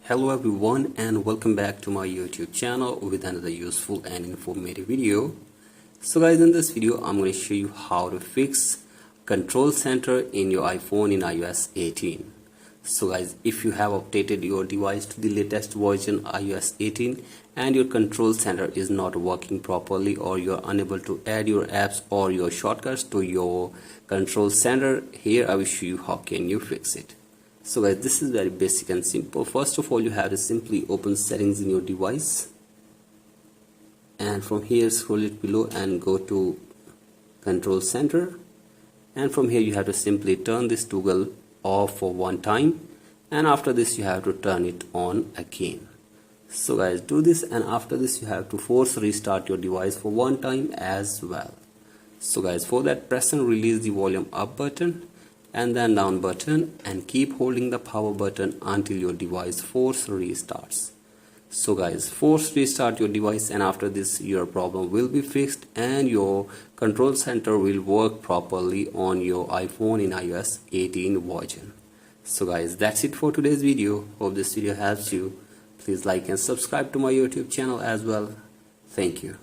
Hello everyone and welcome back to my YouTube channel with another useful and informative video. So guys, in this video I'm going to show you how to fix control center in your iPhone in iOS 18. So guys, if you have updated your device to the latest version iOS 18 and your control center is not working properly, or you are unable to add your apps or your shortcuts to your control center, here I will show you how can you fix it. So guys, this is very basic and simple. First of all, you have to simply open settings in your device, and from here scroll it below and go to control center, and from here you have to simply turn this toggle off for one time, and after this you have to turn it on again. So guys, do this, and after this you have to force restart your device for one time as well. So guys, for that, press and release the volume up button and then down button, and keep holding the power button until your device force restarts. So guys, force restart your device, and after this your problem will be fixed and your control center will work properly on your iPhone in iOS 18 version. So guys, that's it for today's video. Hope this video helps you. Please like and subscribe to my YouTube channel as well. Thank you.